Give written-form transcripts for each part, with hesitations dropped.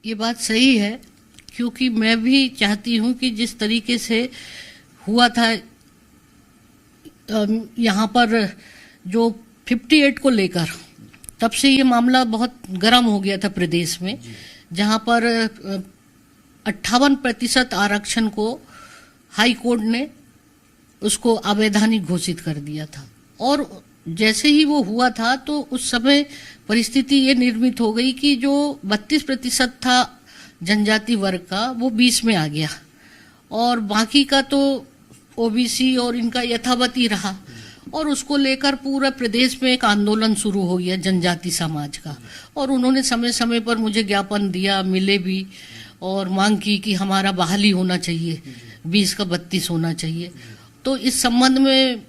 ये बात सही है, क्योंकि मैं भी चाहती हूं कि जिस तरीके से हुआ था यहाँ पर जो 58 को लेकर, तब से ये मामला बहुत गर्म हो गया था प्रदेश में, जहाँ पर 58% आरक्षण को हाई कोर्ट ने उसको अवैधानिक घोषित कर दिया था। और जैसे ही वो हुआ था तो उस समय परिस्थिति ये निर्मित हो गई कि जो 32% था जनजाति वर्ग का, वो 20 में आ गया और बाकी का तो ओबीसी और इनका यथावत ही रहा। और उसको लेकर पूरा प्रदेश में एक आंदोलन शुरू हो गया जनजाति समाज का, और उन्होंने समय समय पर मुझे ज्ञापन दिया, मिले भी, और मांग की कि हमारा बहाली होना चाहिए, 20 का 32 होना चाहिए। तो इस संबंध में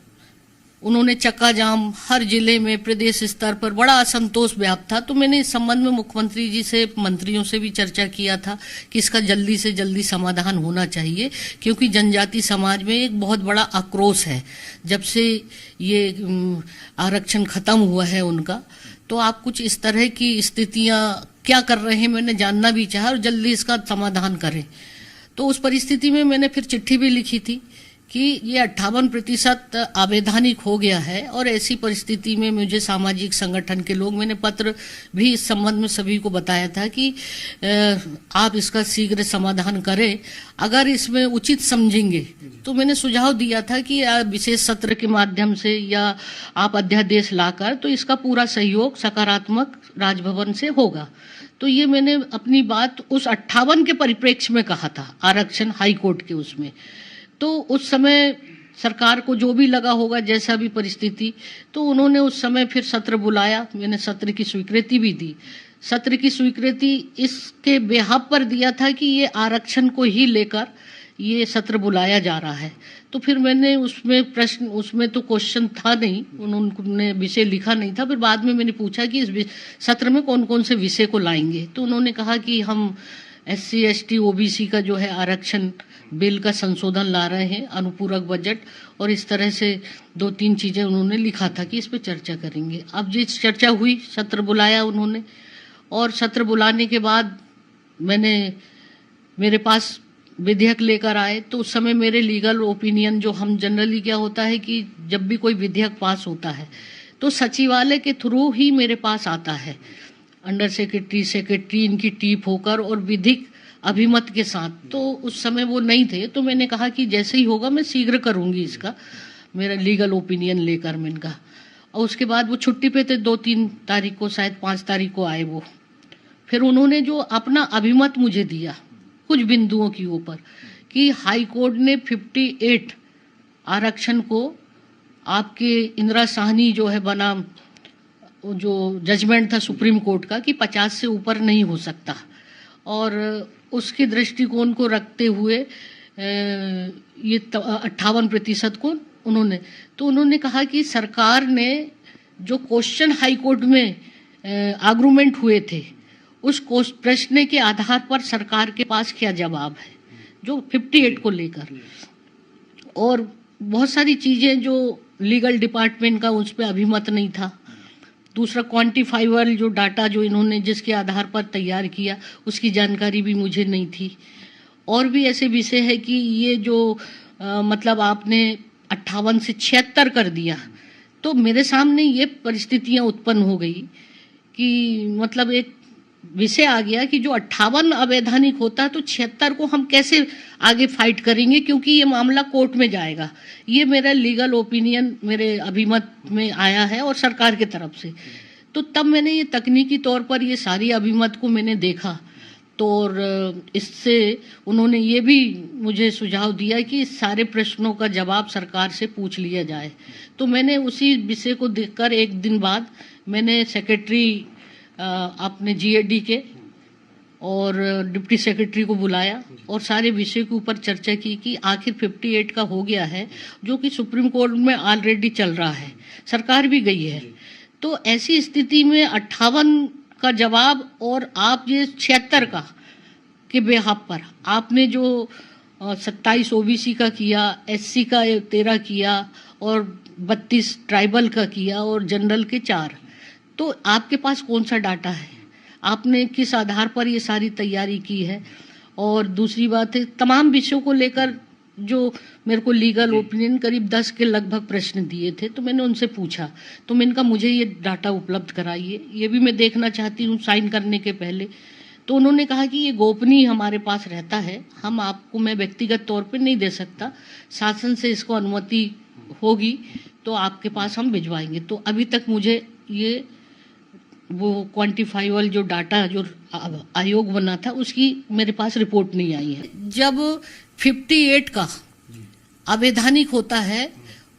उन्होंने चक्का जाम, हर जिले में प्रदेश स्तर पर बड़ा असंतोष व्याप्त था। तो मैंने इस संबंध में मुख्यमंत्री जी से, मंत्रियों से भी चर्चा किया था कि इसका जल्दी से जल्दी समाधान होना चाहिए, क्योंकि जनजाति समाज में एक बहुत बड़ा आक्रोश है जब से ये आरक्षण खत्म हुआ है उनका। तो आप कुछ इस तरह की स्थितियां क्या कर रहे हैं, मैंने जानना भी चाहा, और जल्दी इसका समाधान करें। तो उस परिस्थिति में मैंने फिर चिट्ठी भी लिखी थी कि ये 58% अवैधानिक हो गया है, और ऐसी परिस्थिति में मुझे सामाजिक संगठन के लोग, मैंने पत्र भी इस संबंध में सभी को बताया था कि आप इसका शीघ्र समाधान करें। अगर इसमें उचित समझेंगे तो मैंने सुझाव दिया था कि विशेष सत्र के माध्यम से या आप अध्यादेश लाकर, तो इसका पूरा सहयोग सकारात्मक राजभवन से होगा। तो ये मैंने अपनी बात उस 58 के परिप्रेक्ष्य में कहा था, आरक्षण हाई कोर्ट के उसमें। तो उस समय सरकार को जो भी लगा होगा, जैसा भी परिस्थिति, तो उन्होंने उस समय फिर सत्र बुलाया। मैंने सत्र की स्वीकृति भी दी। सत्र की स्वीकृति इसके बेहाव पर दिया था कि ये आरक्षण को ही लेकर ये सत्र बुलाया जा रहा है। तो फिर मैंने उसमें प्रश्न, उसमें तो क्वेश्चन था नहीं, उन्होंने विषय लिखा नहीं था। फिर बाद में मैंने पूछा कि इस सत्र में कौन कौन से विषय को लाएंगे, तो उन्होंने कहा कि हम SC ST OBC का जो है आरक्षण बिल का संशोधन ला रहे हैं, अनुपूरक बजट, और इस तरह से 2-3 चीजें उन्होंने लिखा था कि इस पे चर्चा करेंगे। अब जिस चर्चा हुई, सत्र बुलाया उन्होंने, और सत्र बुलाने के बाद मेरे पास विधेयक लेकर आए। तो उस समय मेरे लीगल ओपिनियन, जो हम जनरली क्या होता है कि जब भी कोई विधेयक पास होता है तो सचिवालय के थ्रू ही मेरे पास आता है, अंडर सेक्रेटरी इनकी टीप होकर और विधिक अभिमत के साथ। तो उस समय वो नहीं थे, तो मैंने कहा कि जैसे ही होगा मैं शीघ्र करूंगी इसका, मेरा लीगल ओपिनियन लेकर मैं इनका। और उसके बाद वो छुट्टी पे थे, 2-3 तारीख को, शायद 5 तारीख को आए वो। फिर उन्होंने जो अपना अभिमत मुझे दिया कुछ बिंदुओं के ऊपर, कि हाई कोर्ट ने 58 आरक्षण को, आपके इंदिरा साहनी जो है बना, जो जजमेंट था सुप्रीम कोर्ट का कि 50 से ऊपर नहीं हो सकता, और उसके दृष्टिकोण को रखते हुए ये 58% को उन्होंने कहा कि सरकार ने जो क्वेश्चन हाई कोर्ट में आर्गुमेंट हुए थे, उस प्रश्न के आधार पर सरकार के पास क्या जवाब है, जो 58 को लेकर, और बहुत सारी चीजें जो लीगल डिपार्टमेंट का उस पर अभिमत नहीं था। दूसरा, क्वांटिफाइबल जो डाटा जो इन्होंने जिसके आधार पर तैयार किया, उसकी जानकारी भी मुझे नहीं थी। और भी ऐसे विषय है कि ये जो मतलब आपने 58 से 76 कर दिया, तो मेरे सामने ये परिस्थितियां उत्पन्न हो गई कि मतलब एक विषय आ गया कि जो 58 अवैधानिक होता है, तो 76 को हम कैसे आगे फाइट करेंगे, क्योंकि ये मामला कोर्ट में जाएगा। ये मेरा लीगल ओपिनियन मेरे अभिमत में आया है और सरकार की तरफ से। तो तब मैंने ये तकनीकी तौर पर ये सारी अभिमत को मैंने देखा, तो इससे उन्होंने ये भी मुझे सुझाव दिया कि इस सारे प्रश्नों का जवाब सरकार से पूछ लिया जाए। तो मैंने उसी विषय को देखकर एक दिन बाद मैंने सेक्रेटरी अपने GAD के और डिप्टी सेक्रेटरी को बुलाया और सारे विषय के ऊपर चर्चा की कि आखिर 58 का हो गया है, जो कि सुप्रीम कोर्ट में ऑलरेडी चल रहा है, सरकार भी गई है। तो ऐसी स्थिति में 58 का जवाब, और आप ये 76 का के बेहाव पर आपने जो 27 OBC का किया, SC का 13 किया, और 32 ट्राइबल का किया, और जनरल के 4, तो आपके पास कौन सा डाटा है? आपने किस आधार पर ये सारी तैयारी की है। और दूसरी बात है, तमाम विषयों को लेकर जो मेरे को लीगल ओपिनियन करीब 10 के लगभग प्रश्न दिए थे, तो मैंने उनसे पूछा, तो मैंने कहा मुझे ये डाटा उपलब्ध कराइए, ये भी मैं देखना चाहती हूँ साइन करने के पहले। तो उन्होंने कहा कि ये गोपनीय हमारे पास रहता है, हम आपको मैं व्यक्तिगत तौर पे नहीं दे सकता, शासन से इसको अनुमति होगी तो आपके पास हम भिजवाएंगे। तो अभी तक मुझे ये वो क्वांटिफाइबल जो डाटा जो आयोग बना था उसकी मेरे पास रिपोर्ट नहीं आई है। जब 58 का अवैधानिक होता है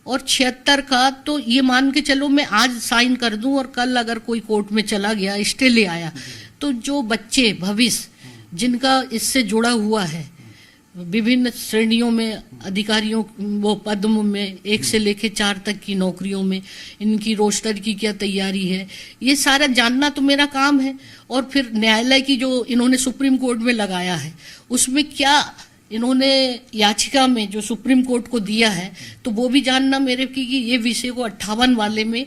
और 76 का, तो ये मान के चलो मैं आज साइन कर दूं और कल अगर कोई कोर्ट में चला गया, स्टे ले आया, तो जो बच्चे भविष्य जिनका इससे जुड़ा हुआ है, विभिन्न श्रेणियों में अधिकारियों वो पद्म में 1 से लेकर 4 तक की नौकरियों में इनकी रोस्टर की क्या तैयारी है, ये सारा जानना तो मेरा काम है। और फिर न्यायालय की जो इन्होंने सुप्रीम कोर्ट में लगाया है उसमें क्या इन्होंने याचिका में जो सुप्रीम कोर्ट को दिया है, तो वो भी जानना मेरे की कि ये विषय को 58 वाले में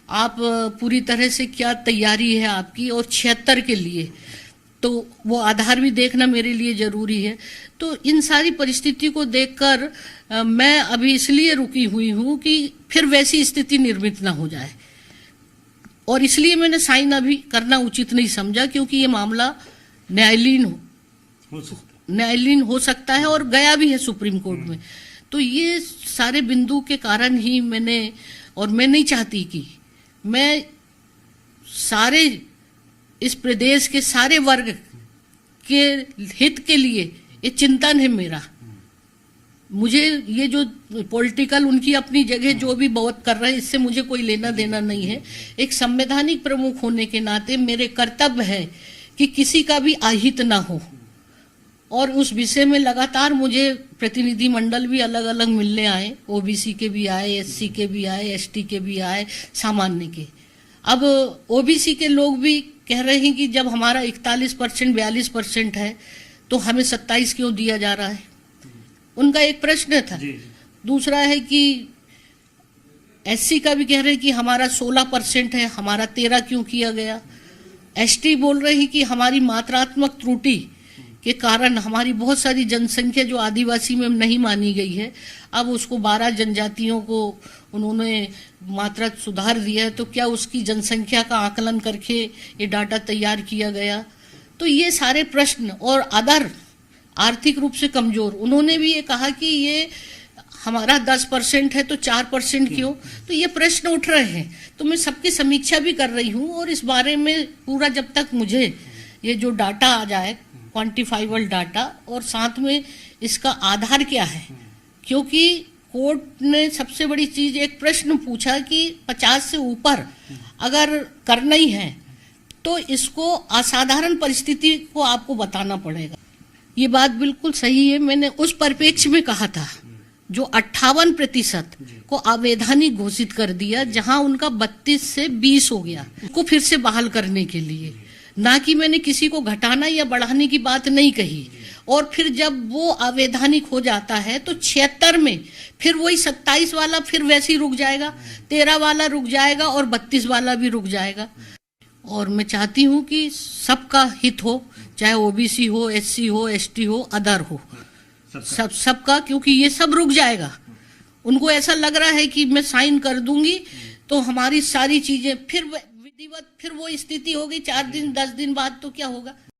आप पूरी तरह से क्या तैयारी है आपकी, और 76 के लिए तो वो आधार भी देखना मेरे लिए जरूरी है। तो इन सारी परिस्थिति को देखकर मैं अभी इसलिए रुकी हुई हूं कि फिर वैसी स्थिति निर्मित ना हो जाए, और इसलिए मैंने साइन अभी करना उचित नहीं समझा, क्योंकि ये मामला न्यायालयीन हो सकता है और गया भी है सुप्रीम कोर्ट में। तो ये सारे बिंदु के कारण ही मैंने, और मैं नहीं चाहती कि मैं सारे इस प्रदेश के सारे वर्ग के हित के लिए, ये चिंतन है मेरा। मुझे ये जो पॉलिटिकल उनकी अपनी जगह जो भी बहुत कर रहे हैं, इससे मुझे कोई लेना देना नहीं है। एक संवैधानिक प्रमुख होने के नाते मेरे कर्तव्य है कि किसी का भी अहित ना हो, और उस विषय में लगातार मुझे प्रतिनिधि मंडल भी अलग अलग मिलने आए, ओबीसी के भी आए, एससी के भी आए, एसटी के भी आए, सामान्य के। अब ओबीसी के लोग भी कह रहे हैं कि जब हमारा 41% 42% है तो हमें 27 क्यों दिया जा रहा है, उनका एक प्रश्न था। दूसरा है कि एससी का भी कह रहे हैं कि हमारा 16% है, हमारा 13 क्यों किया गया। एसटी बोल रहे हैं कि हमारी मात्रात्मक त्रुटि के कारण हमारी बहुत सारी जनसंख्या जो आदिवासी में नहीं मानी गई है, अब उसको 12 जनजातियों को उन्होंने मात्रा सुधार दिया है, तो क्या उसकी जनसंख्या का आकलन करके ये डाटा तैयार किया गया। तो ये सारे प्रश्न, और अदर आर्थिक रूप से कमजोर, उन्होंने भी ये कहा कि ये हमारा 10% है तो 4% क्यों। तो ये प्रश्न उठ रहे हैं, तो मैं सबकी समीक्षा भी कर रही हूँ, और इस बारे में पूरा जब तक मुझे ये जो डाटा आ जाए, क्वांटिफाइबल डाटा, और साथ में इसका आधार क्या है, क्योंकि कोर्ट ने सबसे बड़ी चीज एक प्रश्न पूछा कि 50 से ऊपर अगर करना ही है तो इसको असाधारण परिस्थिति को आपको बताना पड़ेगा। ये बात बिल्कुल सही है। मैंने उस परिप्रेक्ष्य में कहा था जो 58% को अवैधानिक घोषित कर दिया, जहां उनका 32 से 20 हो गया, को फिर से बहाल करने के लिए, ना कि मैंने किसी को घटाना या बढ़ाने की बात नहीं कही। और फिर जब वो अवैधानिक हो जाता है तो 76 में फिर वही 27 वाला फिर वैसे ही रुक जाएगा, 13 वाला रुक जाएगा और 32 वाला भी रुक जाएगा। और मैं चाहती हूँ कि सबका हित हो, चाहे ओबीसी हो, एससी हो, एसटी हो, अदर हो, सबका, क्योंकि ये सब रुक जाएगा। उनको ऐसा लग रहा है कि मैं साइन कर दूंगी तो हमारी सारी चीजें फिर विधिवत, फिर वो स्थिति होगी 4 दिन 10 दिन बाद, तो क्या होगा।